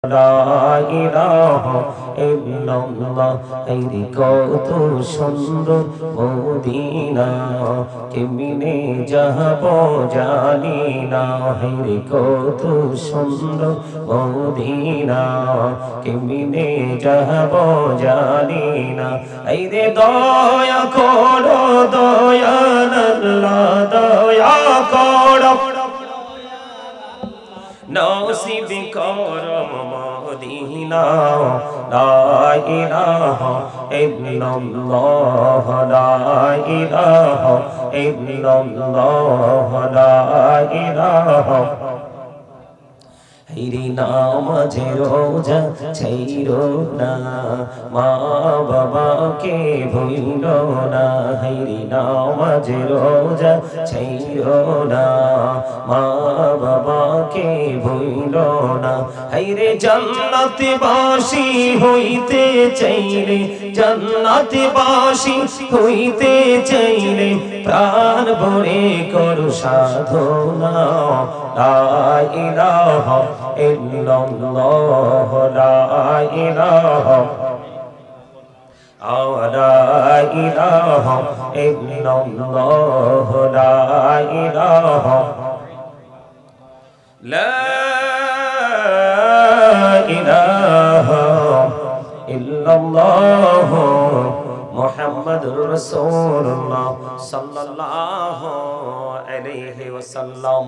লা ইলাহা ইল্লাল্লাহ এই কত সুন্দর মদিনা কেমনে যাব জানি না হে কত সুন্দর মদিনা কেমনে যাব জানি না এই রে দয়া করো দয়াল আল্লাহ দয়া করো নসিব করো মদিনা লা ইলাহা ইল্লাল্লাহ লা ইলাহা ইল্লাল্লাহ লা ইলাহা হিরি নামাজে রোজা ছাইরো না মা বাবাকে ভুলো না হিরি নামাজে রোজা ছাইরো না মা বাবাকে ভুলো না হাইরে জান্নাতে বাসী হইতে চাইলে জান্নাতে বাসী হইতে চাইলে প্রাণ ভরে করো সাধনা লা ইলাহা ইল্লাল্লাহ লা ইলাহা লা ইলাহা ইল্লাল্লাহ লা ইলাহা লা ইলাহা ইল্লাল্লাহ মুহাম্মাদুর রাসূলুল্লাহ সাল্লাল্লাহু আলাইহি ওয়াসাল্লাম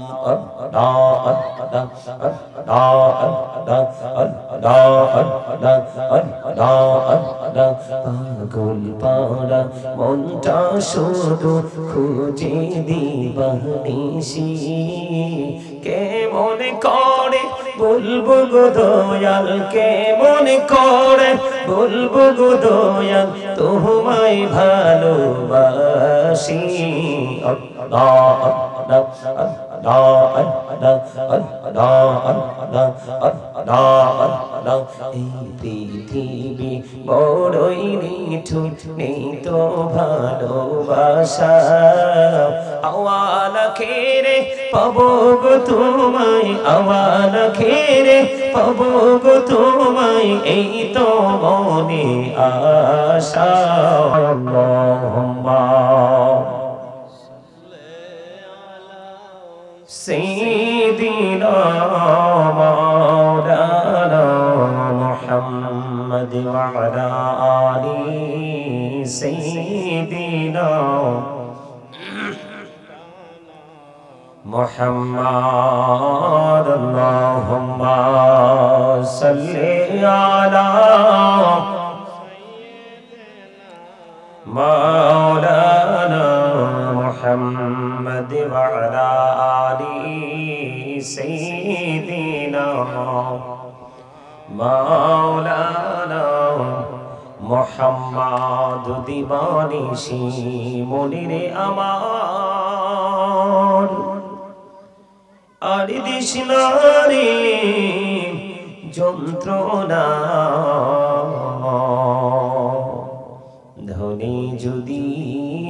পাগল পাড়া মনটা শুধু খুঁজে দিবানিশি কেমন করে বলবো গো দয়াল কেমন করে বলবো গো দয়াল তোমায় ভালোবাসি এই পৃথিবী বড়ই নিঠুর নেই তো ভালোবাসা আওয়াল খেরে পাবো গো তোমায় আওয়াল খেরে পাবো গো তোমায় এই তো মনে আশা আল্লাহুম্মা سيدنا مولانا محمد وعلى آل سيدنا محمد اللهم صل على مولانا محمد وعلى آل سيدنا مولانا محمد দিবানিশি মনিরে আমার আর দিশনারে যন্ত্রণা ধনী যদি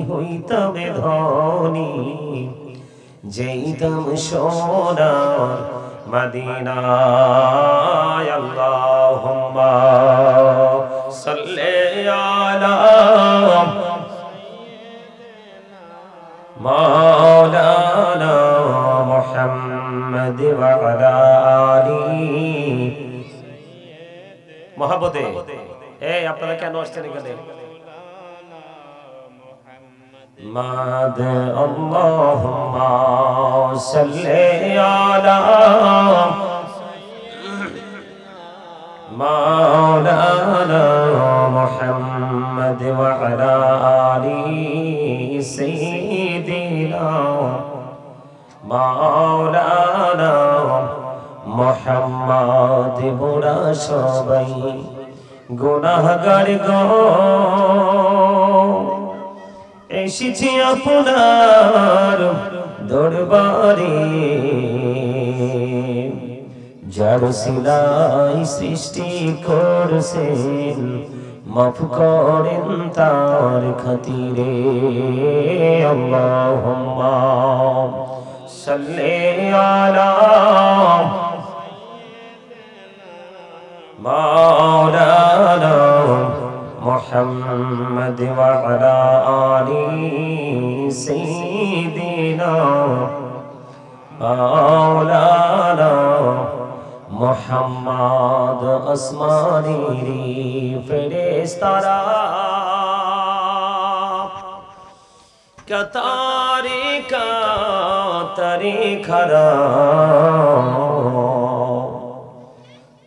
হইতাম ধনী যেইতাম সোনার মদিনায় আল্লাহুম্মা সাল্লি আলা মাওলানা মুহাম্মদ ওয়া আলা আলি মহব্বতে এই আপনারা কেন আসছেন এখানে ماد اللهم صل على مولانا محمد وعلى آل سيدنا مولانا محمد বুড়া সবাই গুনাহগার গো এসেছি আপনার দরবারে যার সিলাই সৃষ্টি করছেন মাফ করেন তার খাতিরে আল্লাহুম্মা সাল্লি আলা مولانا محمد وعلى آل سيدنا مولانا محمد আসমানি ফেরেশতারা কাতারে কাতারে খারা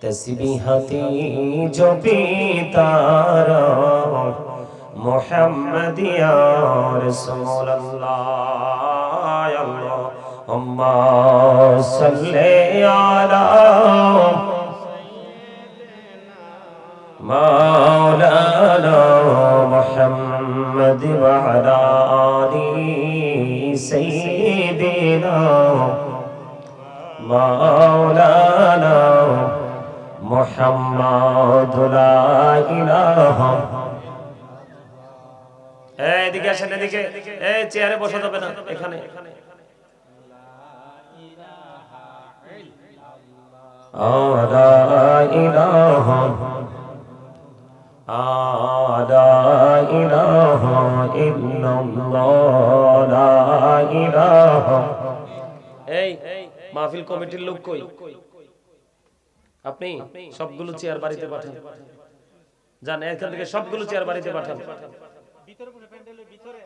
তসবিহাতে জপি তারা মুহাম্মদ ইয়া রাসূলুল্লাহ আল্লাহুম্মা সাল্লি আলা মাওলানা মুহাম্মদ ওয়া আলা আলি সাইয়্যিদিনা মাওলানা মুহাম্মদ লা ইলাহা এদিকে আসেন এদিকে এই চেয়ারে বসা যাবে না এখানে লা ইলাহা লা ইলাহা ইল্লাল্লাহ লা ইলাহা এই মাহফিল কমিটির লোক কই আপনি সবগুলো চেয়ার বাড়িতে পাঠান জান এখান থেকে সবগুলো চেয়ার বাড়িতে পাঠান ভিতরে পুরো প্যান্ডেলের ভিতরে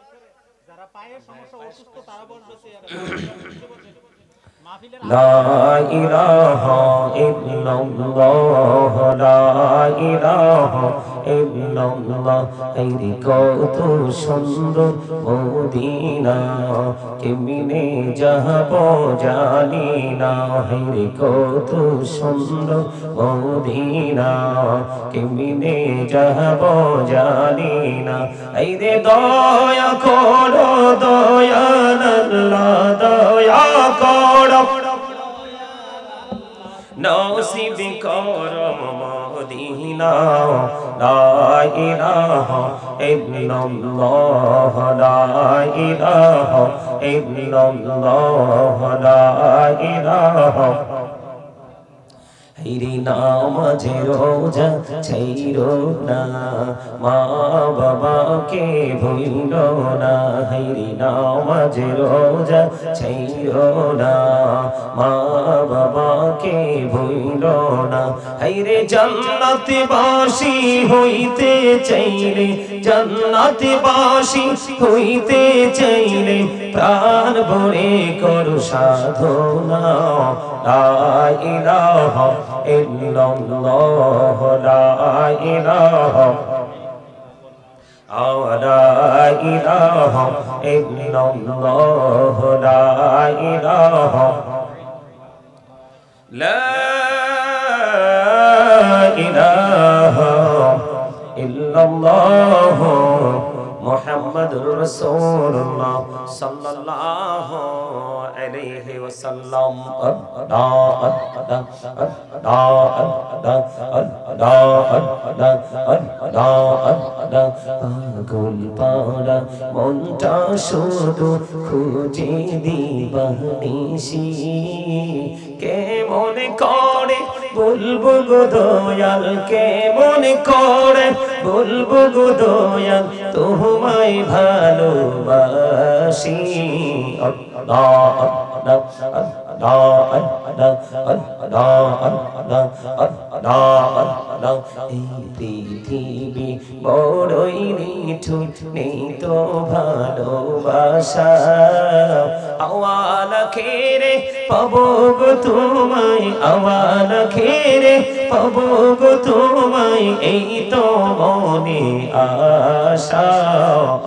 যারা পায়ের সমস্যা অসুস্থ তারা বসবে চেয়ারে লা ইলাহা ইল্লাল্লাহ লা ইলাহা ইল্লাল্লাহ এই কত সুন্দর মদিনা কেমনে যাব জানি না হে কত সুন্দর মদিনা কেমনে যাব জানি না এই রে দয়া করো দয়াল আল্লাহ দয়া করো নসিব করম মদিনা লা ইলাহা ইল্লাল্লাহ লা ইলাহা ইল্লাল্লাহ লা ইলাহা হিরি নামাজে রোজা ছাইরো না মা বাবাকে ভুলো না হিরি নামাজে রোজা ছাইরো না মা বাবাকে ভুলো না হাইরে জান্নাতে বাসী হইতে চাইলে জান্নাতে বাসী হইতে চাইলে প্রাণ ভরে করো সাধনা লা ইলাহা ইল্লাল্লাহ লা ইলাহা লা ইলাহা ইল্লাল্লাহ লা ইলাহা লা ইলাহা ইল্লাল্লাহ মুহাম্মাদুর রাসূলুল্লাহ সাল্লাল্লাহু আলাইহি ওয়াসাল্লাম পাগল পাড়া মনটা শুধু খুঁজে দিবানিশি কেমন করে বলবো গো দয়াল কেমন করে বলবো গো দয়াল তোমায় ভালোবাসি আল্লাহ আল্লাহ আল্লাহ আল্লাহ আল্লাহ আল্লাহ এই পৃথিবী বড়ই নিঠুর নেই তো ভালোবাসা আওয়াল খেরে পাবো গো তোমায় আওয়াল খেরে পাবো গো তোমায় এই তো মনে আশা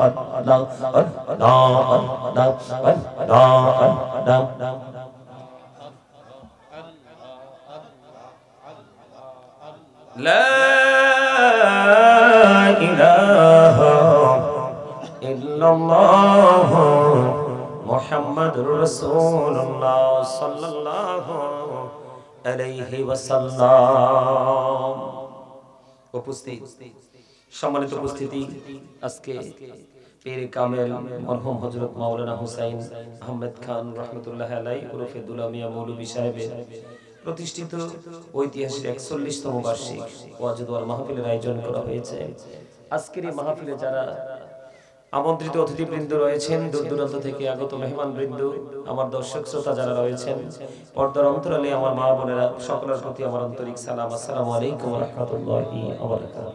আল্লাহ আল্লাহ আল্লাহ আল্লাহ আল্লাহ لا إله إلا الله محمد رسول الله صلى الله عليه وسلم উপস্থিত সম্মানিত উপস্থিতি আজকে পীর কামেল মরহুম হযরত মাওলানা হুসাইন আহমেদ খান রাহমাতুল্লাহ আলাইহি ওরফে দুলা মিয়া মৌলভী সাহেবের প্রতিষ্ঠিত ঐতিহাসিক 41তম বার্ষিক ওয়াজ দোয়া মাহফিলের আয়োজন করা হয়েছে। আজকের এই মাহফিলে যারা আমন্ত্রিত অতিথিবৃন্দ রয়েছেন, দূর দূরান্ত থেকে আগত মেহমানবৃন্দ, আমার দর্শক শ্রোতা যারা রয়েছেন, পর্দার অন্তরালে আমার মা বোনেরা, সকলের প্রতি আমার আন্তরিক সালাম। আসসালামু আলাইকুম ওয়া রাহমাতুল্লাহি ওয়া বারাকাতুহু।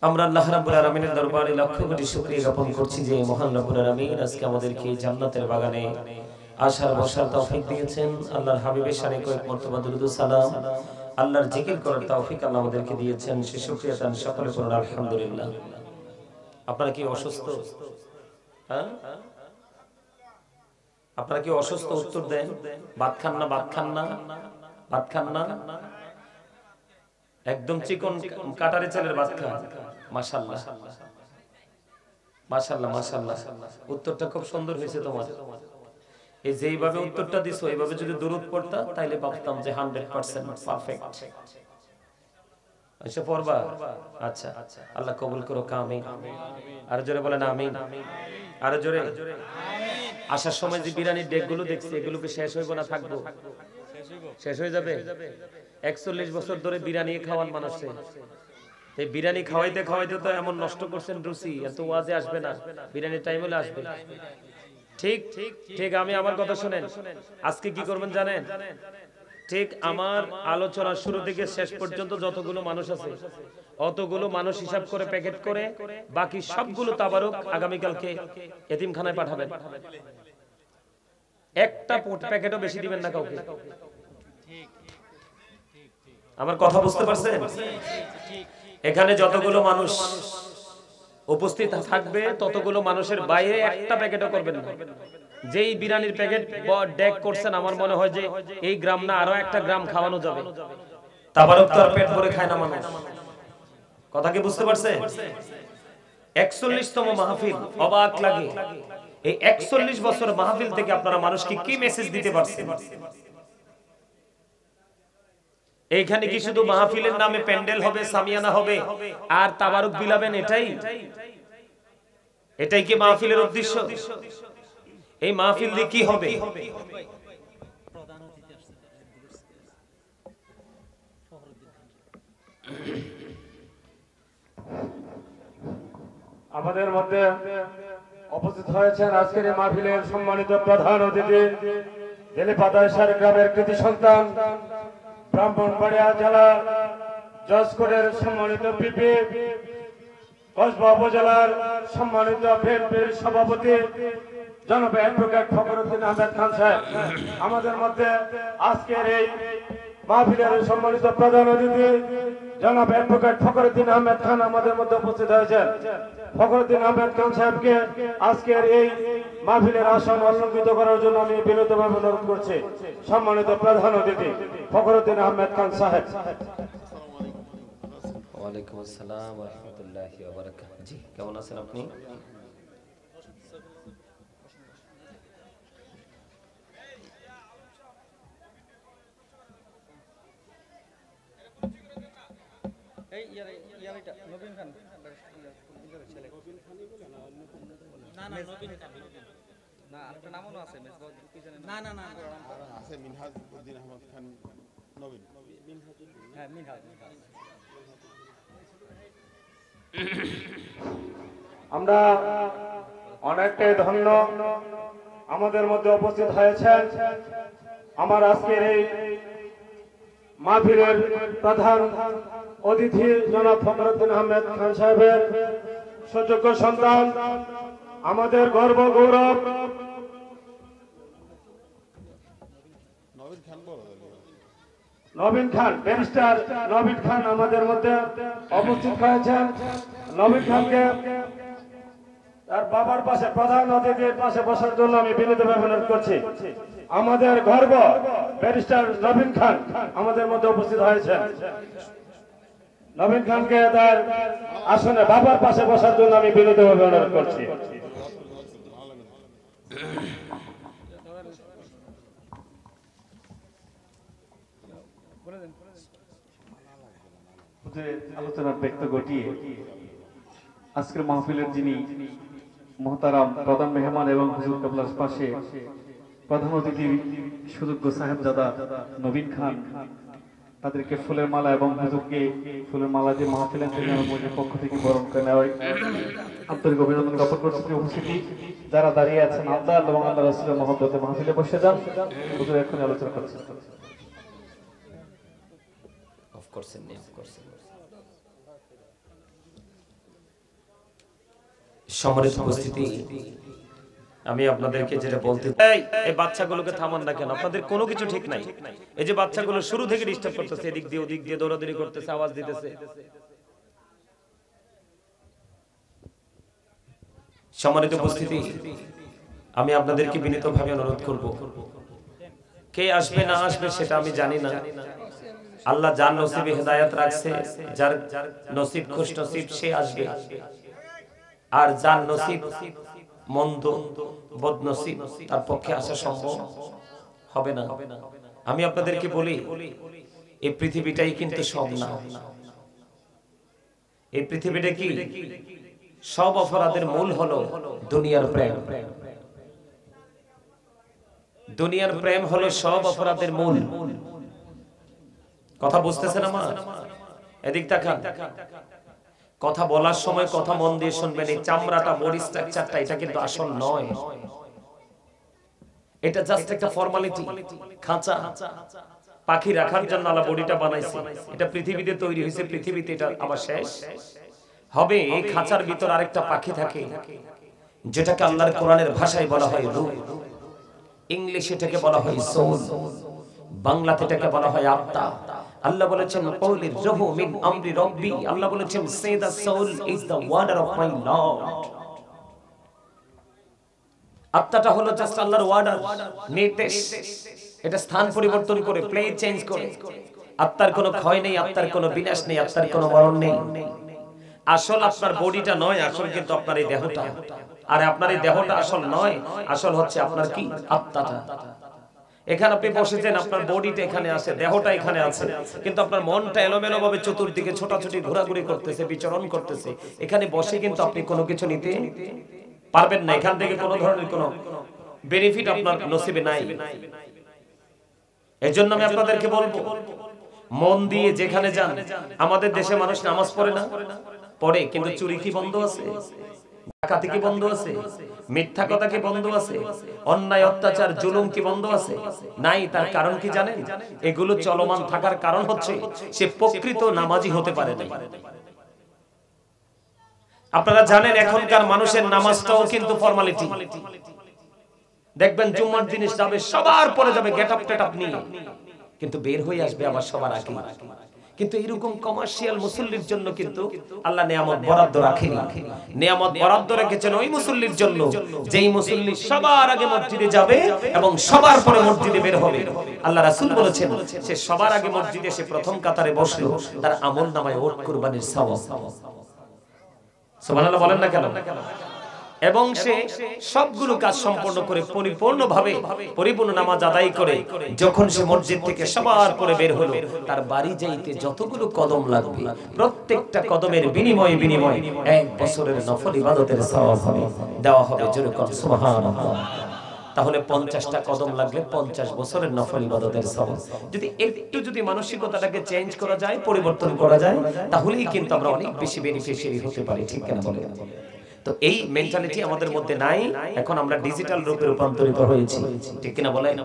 আমরা আল্লাহ রাব্বুল আলামিনের দরবারে লক্ষ কোটি শুকরিয়া জ্ঞাপন করছি যে মহান রব্বুল আলামিন আজকে আমাদেরকে জান্নাতের বাগানে আসার বসার তৌফিক দিয়েছেন। আল্লাহর হাবিবের শানে কয়েক মর্তবা দুরূদ ও সালাম, আল্লাহর জিকির করার তৌফিক আল্লাহ আমাদেরকে দিয়েছেন। সে শুকরিয়া তান সকলে পড়ুন আলহামদুলিল্লাহ। আপনারা কি অসুস্থ? হ্যাঁ, আপনারা কি অসুস্থ? উত্তর দেন। ভাত খান না? ভাত খান না? ভাত খান না? একদম চিকন কাটারে চালের ভাত খান। মাশাআল্লাহ মাশাআল্লাহ মাশাআল্লাহ, উত্তরটা খুব সুন্দর হয়েছে তোমার। এই যেইভাবে উত্তরটা দিছো, এইভাবে যদি দরুদ পড়তা তাইলে ভাবতাম যে 100% পারফেক্ট। আচ্ছা পড়বা? আচ্ছা, আল্লাহ কবুল করো। আমিন। আর জোরে বলেন আমিন। আর জোরে। আসার সময় যে বিরিয়ানির ডেকগুলো দেখছি, এগুলো কি শেষ হইব না থাকবো? শেষ হয়ে যাবে। 41 বছর ধরে বিরিয়ানি খাওয়ান মানুষে, এই বিরিয়ানি খাওয়াইতে খাওয়াইতে তো এমন নষ্ট করছেন রুচি, এত ওয়াজে আসবে না, বিরিয়ানির টাইম হলে আসবে। ঠিক ঠিক। আমি আমার কথা শুনেন, আজকে কি করবেন জানেন? ঠিক আমার আলোচনার শুরু থেকে শেষ পর্যন্ত যতগুলো মানুষ আছে, অতগুলো মানুষ হিসাব করে প্যাকেট করে বাকি সবগুলো তাবারুক আগামীকালকে এতিমখানায় পাঠাবেন। একটা প্যাকেটও বেশি দিবেন না কাউকে। আমার কথা বুঝতে পারছেন? এখানে যতগুলো মানুষ উপস্থিত থাকবে ততগুলো মানুষের বাইরে একটা প্যাকেটও করবেন না। যেই বিরিয়ানির প্যাকেট ডেক করছেন, আমার মনে হয় যে এই গ্রাম না আরো একটা গ্রাম খাওয়ানো যাবে। তাবারুক তো আর পেট ভরে খায় না মানুষ। কথা কি বুঝতে পারছে? 41তম মাহফিল, অবাক লাগে। এই 41 বছর মাহফিল থেকে আপনারা মানুষকে কি মেসেজ দিতে পারছেন? এইখানে কি শুধু মাহফিলের নামে প্যান্ডেল হবে, সামিয়ানা হবে আর তাবারুক বিলাবেন? এটাই কি মাহফিলের উদ্দেশ্য? এই মাহফিল দিয়ে কি হবে? আমাদের মধ্যে উপস্থিত হয়েছেন আজকের এই মাহফিলের সম্মানিত প্রধান অতিথি, দেলিপাদাইশার গ্রামের কৃতি সন্তান, ব্রাহ্মণবাড়িয়া জেলা জজকোটের সম্মানিত পিপি, কসবা উপজেলার সম্মানিত বিএনপির সভাপতি জনাব অ্যাডভোকেট ফখরুদ্দিন আহমেদ খান সাহেব। আমাদের মধ্যে আজকের এই মাহফিলের সম্মানিত প্রধান অতিথি জনাব অ্যাডভোকেট ফখরুদ্দিন আহমেদ খান আমাদের মধ্যে উপস্থিত হয়েছেন। ফখরুদ্দিন আহমেদ খান সাহেবকে আজকের এই মাহফিলের আসন অলঙ্কৃত করার জন্য আমি বিনীতভাবে অনুরোধ করছি। সম্মানিত প্রধান অতিথি ফখরুদ্দিন আহমেদ খান সাহেব। ওয়ালাইকুম আসসালাম ওয়া রাহমাতুল্লাহি ওয়া বারাকাতুহু। জি, কেমন আছেন আপনি? এই ইয়ারিটা নবীন খান ছেলে। না না নবীন খান না, একটা নামও আছে মেসবাহ পিছনে। না না না আছে মিনহাজ উদ্দিন আহমদ খান নবীন। হ্যাঁ মিনহাজ। আমরা অনেকটাই ধন্য আমাদের মধ্যে উপস্থিত হয়েছেন আমার আজকের এই মাহফিলের প্রধান অতিথি জনাব ফখরুদ্দিন আহমেদ খান সাহেবের সুযোগ্য সন্তান, আমাদের গর্ব গৌরব নবীন খান বলো। নবীন খান, ব্যারিস্টার নবীন খান আমাদের মধ্যে উপস্থিত হয়েছেন। নবীন খানকে তার বাবার পাশে প্রধান অতিথির পাশে বসার জন্য আমি বিনীতভাবে অনুরোধ করছি। আমাদের গর্ব ব্যারিস্টার নবীন খান আমাদের মধ্যে উপস্থিত হয়েছেন। নবীন খানকে তার আসনে বাবার পাশে বসার জন্য আমি বিনীতভাবে অনুরোধ করছি। আলোচনার ব্যক্ত ঘটিয়ে আজকের মাহফিলের যিনি মহতারাম প্রধান মেহমান এবং হুজুর কেবলার পাশে প্রধান অতিথি সুযোগ্য সাহেবজাদা নবীন খান, তাদেরকে ফুলের মালা এবং হুজুরকে ফুলের মালা দিয়ে মাহফিল মসজিদের পক্ষ থেকে বরণ করে নেওয়ায় আন্তরিক অভিনন্দন জ্ঞাপন করছি। উপস্থিতি যারা দাঁড়িয়ে আছেন, আল্লাহ এবং আল্লাহ রাসূলের মহব্বতে মাহফিলে বসে যান। হুজুর এখনই আলোচনা করছেন। সম্মানিত উপস্থিতি, আমি আপনাদেরকে যেটা বলতে এই বাচ্চাগুলোকে থামান না কেন? আপনাদের কোনো কিছু ঠিক নাই। এই যে বাচ্চাগুলো শুরু থেকে ডিস্টার্ব করতেছে, এদিক দিয়ে ওদিক দিয়ে দৌড়াদৌড়ি করতেছে, আওয়াজ দিতেছে। সম্মানিত উপস্থিতি, আমি আপনাদেরকে বিনীতভাবে অনুরোধ করব, কে আসবে না আসবে সেটা আমি জানি না। আল্লাহ যার নসিবে হেদায়েত রাখছে, যার নসিব খুশ নসিব সে আসবে, আর যার নসিব মন্দ বদনসিব তার পক্ষে আসা সম্ভব হবে না। আমি আপনাদেরকে বলি, এই পৃথিবীটাই কিন্তু সব না। এই পৃথিবীটা কি? সব অপরাধের মূল হলো দুনিয়ার প্রেম। দুনিয়ার প্রেম হলো সব অপরাধের মূল। কথা বুঝতেছেন আমার? এদিক তাকান। কথা বলার সময় কথা মন দিয়ে শুনবেন। এই চামড়াটা, বডি স্ট্রাকচারটা, এটা কিন্তু আসল নয়। এটা জাস্ট একটা ফর্মালিটি, খাঁচা। পাখি রাখার জন্য আল্লাহ বডিটা বানাইছে। এটা পৃথিবীতে তৈরি হয়েছে, পৃথিবীতে এটা আবার শেষ হবে। এই খাঁচার ভিতর আরেকটা পাখি থাকে, যেটাকে আল্লাহর কোরআনের ভাষায় বলা হয় রূহ, ইংলিশে এটাকে বলা হয় সোল, বাংলাতে এটাকে বলা হয় আত্মা। আল্লাহ বলেছেন কওলির রূহু মিন আমরি রাব্বি। আল্লাহ বলেছেন সে the soul is the order of my Lord. আত্মাটা হলো জাস্ট আল্লাহর ওয়ার্ডার, নির্দেশ। এটা স্থান পরিবর্তন করে, প্লে চেঞ্জ করে। আত্মার কোনো ক্ষয় নেই, আত্মার কোনো বিনাশ নেই, আত্মার কোনো মরণ নেই। আসল আপনার বডিটা নয়, আসল কিন্তু আপনার এই দেহটা। আর আপনার এই দেহটা আসল নয়, আসল হচ্ছে আপনার কি? আত্মাটা। এখানে আপনি বসেছেন, আপনার বডিটা এখানে আছে, দেহটা এখানে আছে, কিন্তু আপনার মনটা এলোমেলো ভাবে চতুর্দিকে ছোটাছুটি ঘোরাঘুরি করতেছে, বিচরণ করতেছে। এখানে বসে কিন্তু আপনি কোনো কিছু নিতে পারবেন না। এখান থেকে কোনো ধরনের কোনো বেনিফিট আপনার নসিবে নাই। এজন্য আমি আপনাদেরকে বলবো, মন দিয়ে যেখানে যান। আমাদের দেশে মানুষ নামাজ পড়ে না, পড়ে, কিন্তু চুরি কি বন্ধ আছে? ডাকাতি কি বন্ধ আছে? মিথ্যা কথা কি বন্ধ আছে? অন্যায় অত্যাচার জুলুম কি বন্ধ আছে? নাই। তার কারণ কি জানেন? এগুলো চলমান থাকার কারণ হচ্ছে সে প্রকৃত নামাজি হতে পারে না। আপনারা জানেন এখনকার মানুষের নামাজটাও কিন্তু ফর্মালিটি। দেখবেন জুম্মার দিনে যাবে, সবার পরে যাবে গেটআপ টেটআপ নিয়ে, কিন্তু বের হয়ে আসবে আবার সবার আগে। কিন্তু এরকম কমার্শিয়াল মুসল্লির জন্য কিন্তু আল্লাহ নিয়ামত বরাদ্দ রাখেনি। নিয়ামত বরাদ্দ রেখেছেন ওই মুসল্লির জন্য, যেই মুসল্লি সবার আগে মসজিদে যাবে এবং সবার পরে মসজিদে বের হবে। আল্লাহ রাসূল বলেছেন, সে সবার আগে মসজিদে এসে প্রথম কাতারে বসলো, তার আমলনামায় ওট কুরবানির সওয়াব। সুবহানাল্লাহ বলেন না কেন? এবং সে সবগুলো কাজ সম্পন্ন করে পরিপূর্ণভাবে পরিপূর্ণ নামাজ আদায় করে যখন সে মসজিদ থেকে সবার পরে বের হলো, তার বাড়ি যাইতে যতগুলো কদম লাগবে, প্রত্যেকটা কদমের বিনিময়ে বিনিময়ে 1 বছরের নফল ইবাদতের সওয়াব হবে, দেওয়া হবে। জোরে বলুন সুবহানাল্লাহ। তাহলে 50টা কদম লাগলে 50 বছরের নফল ইবাদতের সওয়াব। যদি মানসিকতাটাকে চেঞ্জ করা যায়, পরিবর্তন করা যায়, তাহলেই কিন্তু আমরা অনেক বেশি বেনিফিশিয়ারি হতে পারি। ঠিক কেন বলেন? তো এই মেন্টালিটি আমাদের মধ্যে নাই। এখন আমরা ডিজিটাল রূপে রূপান্তরিত হয়েছি। ঠিক কিনা বলেন?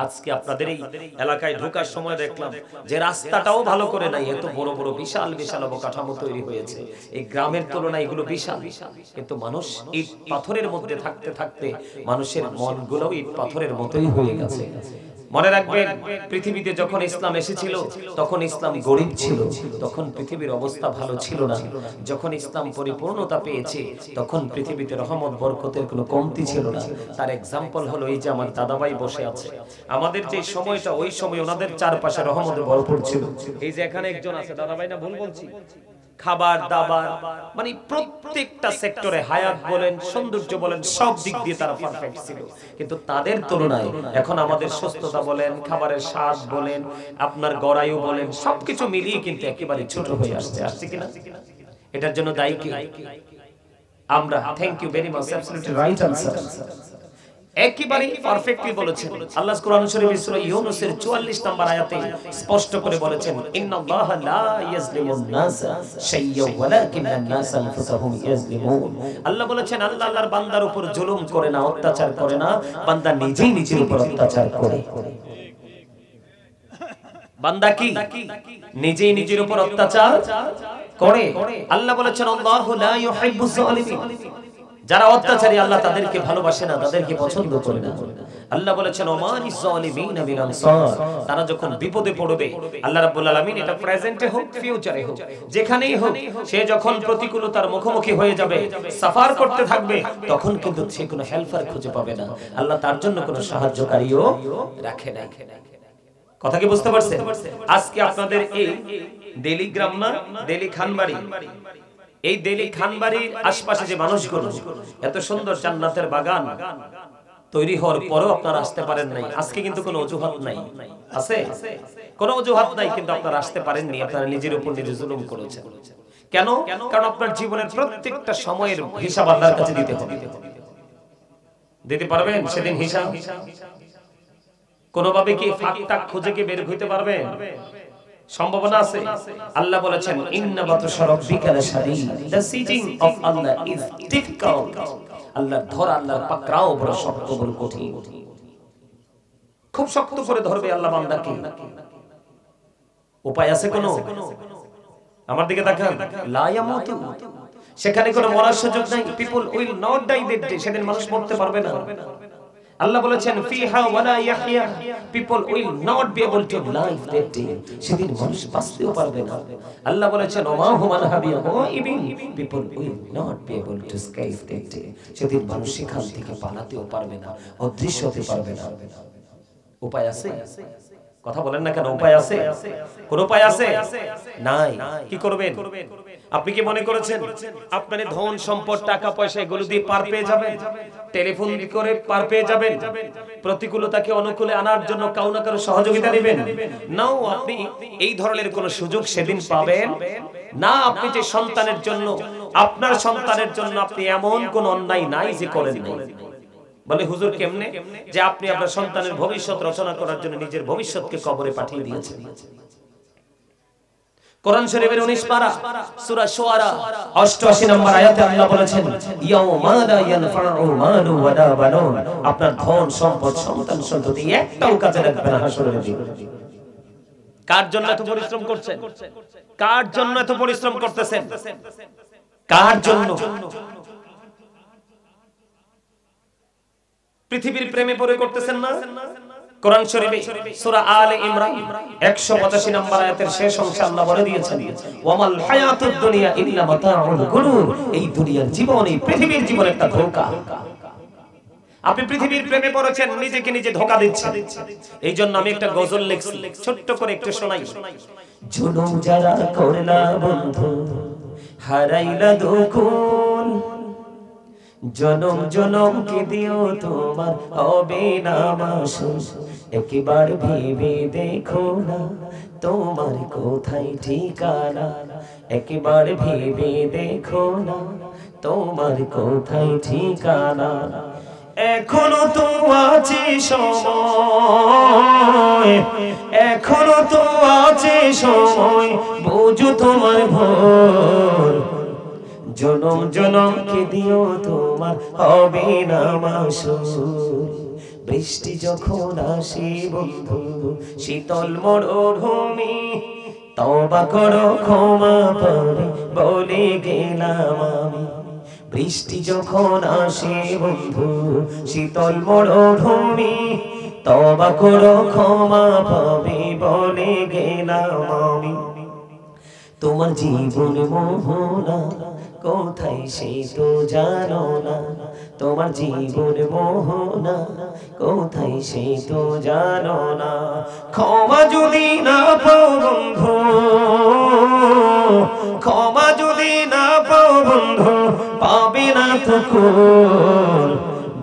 আজকে আপনাদের এই এলাকায় ঢোকার সময় দেখলাম যে রাস্তাটাও ভালো করে নাই। এত বড় বড় বিশাল বিশাল অবকাঠামো তৈরি হয়েছে। এই গ্রামের তুলনায় এগুলো বিশাল, কিন্তু মানুষ ইট পাথরের মধ্যে থাকতে থাকতে মানুষের মনগুলোও ইট পাথরের মতোই হয়ে গেছে। মনে রাখবেন, পৃথিবীতে যখন ইসলাম এসেছিল তখন ইসলাম গরিব ছিল, তখন পৃথিবীর অবস্থা ভালো ছিল না। যখন ইসলাম পরিপূর্ণতা পেয়েছে তখন পৃথিবীতে রহমত বরকতের কোনো কমতি ছিল না। তার এক্সাম্পল হলো এই যে আমার দাদাভাই বসে আছে। আমাদের যে সময়টা, ওই সময় ওনাদের চারপাশে রহমতে ভরপুর ছিল। এই যে এখানে একজন আছে দাদাভাই, না ভুল বলছি? খাবার দাবার মানে প্রত্যেকটা সেক্টরে, হায়াত বলেন, সৌন্দর্য বলেন, সব দিক দিয়ে তারা পারফেক্ট ছিল। কিন্তু তাদের তুলনায় এখন আমাদের সুস্থতা বলেন, খাবারের স্বাদ বলেন, আপনার গড়ায়ু বলেন, সবকিছু মিলিয়ে কিন্তু একেবারে ছোট হয়ে আসছে। আসছে কিনা? এটার জন্য দায়ী কে? আমরা। Thank you very much, absolutely right answer. একেবারে পারফেক্টলি বলেছেন। আল্লাহ কোরআন শরীফের সূরা ইউনূসের 44 নম্বর আয়াতে স্পষ্ট করে বলেছেন, ইন্নাল্লাহা লা ইয়াজলিমুন নাসা শাইয়্যান ওয়ালাকিন্নান নাসা আনফুসাহুম ইয়াজলিমুন। আল্লাহ বলেছেন আল্লাহ আল্লাহর বান্দার উপর জুলুম করে না, অত্যাচার করে না, বান্দা নিজেই নিজের উপর অত্যাচার করে। বান্দা কি নিজেই নিজের উপর অত্যাচার করে। আল্লাহ বলেছেন আল্লাহু লা ইউহিব্বুজ জালিমিন। যারা অত্যাচারী আল্লাহ তাদেরকে ভালোবাসে না, তাদেরকে পছন্দ করে না। আল্লাহ বলেছেন ওমানিজ জালিমিনা বিল আনসার। তারা যখন বিপদে পড়বে, আল্লাহ রাব্বুল আলামিন এটা প্রেজেন্টে হোক ফিউচারে হোক যেখানেই হোক, সে যখন প্রতিকূলতার মুখোমুখি হয়ে যাবে, সাফার করতে থাকবে, তখন কিন্তু সে কোনো হেল্পার খুঁজে পাবে না। আল্লাহ তার জন্য কোনো সাহায্যকারীও রাখে না। কথা কি বুঝতে পারছেন? আজকে আপনাদের এই দেলি গ্রাম না দেলি খানবাড়ি, এই দেলি খানবাড়ির আশপাশে যে মানুষগুলো, এত সুন্দর জান্নাতের বাগান তৈরি হওয়ার পরেও আপনারা আসতে পারেন নাই। আজকে কিন্তু কোনো অজুহাত নাই, আছে কোনো অজুহাত নাই, কিন্তু আপনারা আসতে পারেননি। আপনারা নিজের উপর নিজে জুলুম করেছেন। কেন? কারণ আপনার জীবনের প্রত্যেকটা সময়ের হিসাব আল্লাহর কাছে দিতে হবে। দিতে পারবেন সেদিন হিসাব? কোনোভাবে কি ফাঁক টাক খুঁজে কি বের হইতে পারবেন? সম্ভাবনা আছে? আল্লাহ বলেছেন ইন্না বাতশা রাব্বিকা লাশাদীদ। The seizing of Allah is difficult. আল্লাহর ধরা, আল্লাহর পাকড়াও বড় শক্ত, বড় কঠিন। খুব শক্ত করে ধরবে আল্লাহ বান্দাকে। উপায় আছে কোনো? আমার দিকে তাকান। লা ইয়ামুতু, সেখানে কোনো মরার সুযোগ নাই। People will not die that day. সেদিন মানুষ মরতে পারবে না। আল্লাহ বলেছেন ফিহা ওয়ালা ইয়াহইয়া, people will not be able to live that day. সেদিন মানুষ বাঁচতেও পারবে না। আল্লাহ বলেছেন ওমা হুম আনহা বিগাইবিন, people will not be able to escape that day. সেদিন মানুষ সেখান থেকে পালাতেও পারবে না, অদৃশ্য হতে পারবে না। উপায় আছে? কথা বলেন না কেন? উপায় আছে? কোন উপায় আছে? নাই। কি করবেন? আপনি কি মনে করেছেন আপনার ধন সম্পদ টাকা পয়সা এগুলো দিয়ে পার পেয়ে যাবেন? টেলিফোন করে পার পেয়ে যাবেন? প্রতিকূলতাকে অনুকূলে আনার জন্য কাউ না কারো সহযোগিতা নেবেন? নাও, আপনি এই ধরনের কোন সুযোগ সেদিন পাবেন না। আপনি যে সন্তানের জন্য, আপনার সন্তানের জন্য আপনি এমন কোন অন্যায় নাই যে করেন নাই। বলে হুজুর কেমনে? যে আপনি আপনার সন্তানের ভবিষ্যৎ রচনা করার জন্য নিজের ভবিষ্যৎকে কবরে পাঠিয়ে দিয়েছেন। কোরআন শরীফের 19 পারা সূরা শুআরা 88 নম্বর আয়াতে আল্লাহ বলেছেন ইয়াউমা লা ইয়ানফাউ মালু ওয়ালা বানুন। আপনার ধন সম্পদ সন্তান সন্ততি একটাও কাজে লাগবে না হাসরের দিন। কার জন্য এত পরিশ্রম করছেন? কার জন্য এত পরিশ্রম করতেছেন? কার জন্য? পৃথিবীর প্রেমে পড়ে করতেছেন না? কোরআন শরীফে সূরা আলে ইমরান 185 নম্বর আয়াতের শেষ অংশে আল্লাহ বলে দিয়েছেন ওয়ামাল হায়াতুদ দুনিয়া ইল্লা মাতাউল গুরুর। এই দুনিয়ার জীবন, এই পৃথিবীর জীবন একটা ধোঁকা। আপনি পৃথিবীর প্রেমে পড়েছেন, নিজেকে নিজে ধোঁকা দিচ্ছেন। এই জন্য আমি একটা গজল লিখছি, ছোট্ট করে একটু শোনাই। জুলুম যারা করলা বন্ধু, হারাইলা দুকুল, জনম জনম কি দিও তোমার হবে না মাসুল। একবার ভেবে দেখো না তোমার কোথায় ঠিকানা। একবার ভেবে দেখো না তোমার কোথায় ঠিকানা। এখনো তো আছে সময়, এখনো তো আছে সময়, বুঝো তোমার ভোর। জনম জনম কে দিও তোমার হবে না মাসুল। বৃষ্টি যখন আসে বন্ধু শীতল মরুভূমি, তওবা করো ক্ষমা পাবে বলে গেলাম আমি। বৃষ্টি যখন আসে বন্ধু শীতল মরুভূমি, তওবা করো ক্ষমা পাবে বলে গেলাম আমি। তোমার জীবন মোহনা কোথায় সে তো জানো না। তোমার জীবন মোহনা কোথায় সে তো জানো না। ক্ষমা যদি না পাও বন্ধু, ক্ষমা যদি না পাও বন্ধু, পাবে না তো কোন।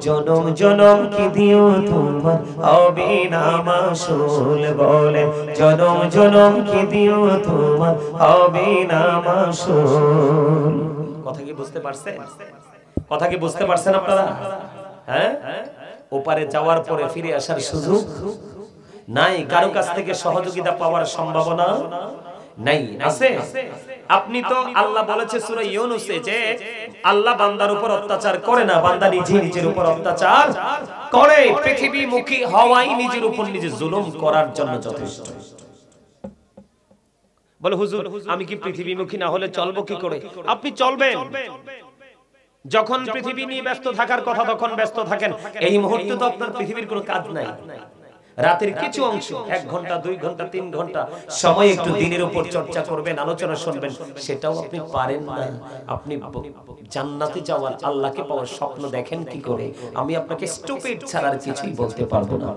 জনম জনম কি দিও তোমার হবে না মাসুল। বলে জনম জনম কি দিও তোমার হবে না মাসুল। কথা কি বুঝতে পারছেন? কথা কি বুঝতে পারছেন আপনারা? হ্যাঁ, ওপারে যাওয়ার পরে ফিরে আসার সুযোগ নাই, কারো কাছ থেকে সহযোগিতা পাওয়ার সম্ভাবনা নাই। আছে? আপনি তো আল্লাহ বলেছে সূরা ইউনূসে যে আল্লাহ বান্দার উপর অত্যাচার করে না, বান্দা নিজের উপর অত্যাচার করে। পৃথিবীমুখী হওয়াই নিজের উপর নিজে জুলুম করার জন্য যথেষ্ট। বলে হুজুর আমি কি পৃথিবীমুখী না হলে চলবো কি করে? আপনি চলবেন যখন পৃথিবী নিয়ে ব্যস্ত থাকার কথা তখন ব্যস্ত থাকেন। এই মুহূর্তে তো আপনার পৃথিবীর কোনো কাজ নাই। রাতের কিছু অংশ 1 ঘন্টা 2 ঘন্টা 3 ঘন্টা সময় একটু দিনের উপর চর্চা করবেন, আলোচনা শুনবেন, সেটাও আপনি পারেন না। আপনি জান্নাতে যাওয়ার, আল্লাহকে পাওয়ার স্বপ্ন দেখেন কি করে? আমি আপনাকে স্টুপিড ছাড়া আর কিছুই বলতে পারবো না।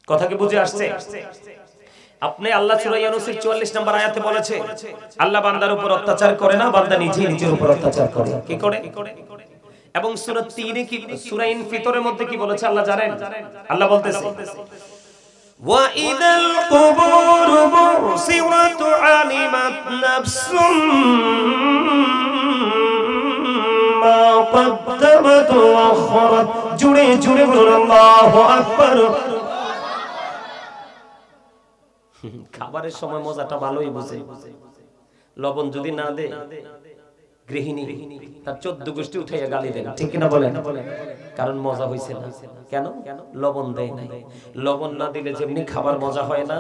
কথা কি বুঝে আসছে? আপনি আল্লাহ সূরা ইউনূসের 44 নম্বর আয়াতে বলেছে আল্লাহ বান্দার উপর অত্যাচার করে না, বান্দা নিজের উপর অত্যাচার করে। কি করে? এবং সূরা 3 কি, সূরা ইনফিতরের মধ্যে কি বলেছে আল্লাহ জানেন? আল্লাহ বলতেছে ওয়া ইদাল কুবুর বুসিরাত আলিমাত নাফসুম মা কদ্দামাত ওয়া আখরাত। জুড়ে বলুন আল্লাহু আকবার। খাবারের সময় মজাটা ভালোই বুঝে। লবণ যদি না দে গৃহিণী তার 14 গোষ্ঠী উঠাইয়া গালি দেন, ঠিক কিনা বলেন? কারণ মজা হইছে না। কেন? লবণ দেয় নাই। লবণ না দিলে যেমনি খাবার মজা হয় না,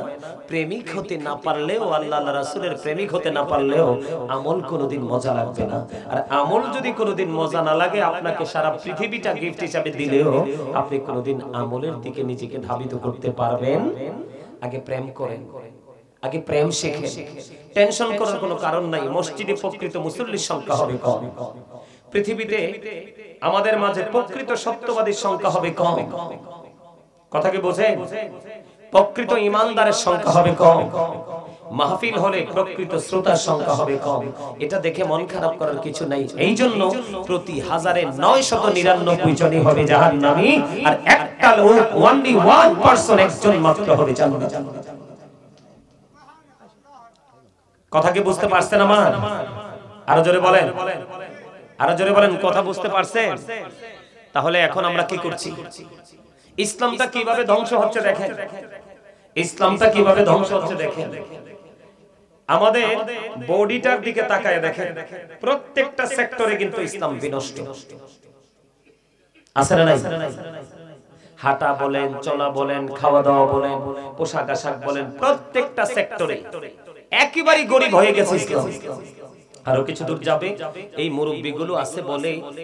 প্রেমিক হতে না পারলেও, আল্লাহ রাসূলের প্রেমিক হতে না পারলেও আমল কোনোদিন মজা লাগবে না। আর আমল যদি কোনোদিন মজা না লাগে, আপনাকে সারা পৃথিবীটা গিফট হিসেবে দিলেও আপনি কোনোদিন আমলের দিকে নিজেকে ধাবিত করতে পারবেন। আগে প্রেম করেন, আগে প্রেম শিখেন। টেনশন করার কোনো কারণ নাই। মসজিদে প্রকৃত মুসল্লির সংখ্যা হবে কম, পৃথিবীতে আমাদের মাঝে প্রকৃত সত্যবাদীর সংখ্যা হবে কম। কথা কি বোঝেন? প্রকৃত ঈমানদারের সংখ্যা হবে কম। মাহফিল হলে প্রকৃত শ্রোতার সংখ্যা হবে কম। এটা দেখে মন খারাপ করার কিছু নাই। এই জন্য প্রতি 1099 জনই হবে জাহান্নামী, আর একটা লোক, only one person, একজন মাত্র হবে জান্নাতি। কথা কি বুঝতে পারছেন আমার? আরো জোরে বলেন, আরো জোরে বলেন। কথা বুঝতে পারছেন? তাহলে এখন আমরা কি করছি? ইসলামটা কিভাবে ধ্বংস হচ্ছে দেখেন। ইসলামটা কিভাবে ধ্বংস হচ্ছে দেখেন। আমাদের বডিটার দিকে তাকায় দেখেন, প্রত্যেকটা সেক্টরে কিন্তু ইসলাম বিনষ্ট। আছে না নাই? হাঁটা বলেন, চলা বলেন, খাওয়া দাওয়া বলেন, পোশাক আশাক বলেন, প্রত্যেকটা সেক্টরে একেবারে গরিব হয়ে গেছে ইসলাম। আরো কিছু দূর যাবে, এই মুরব্বিগুলো আছে বলে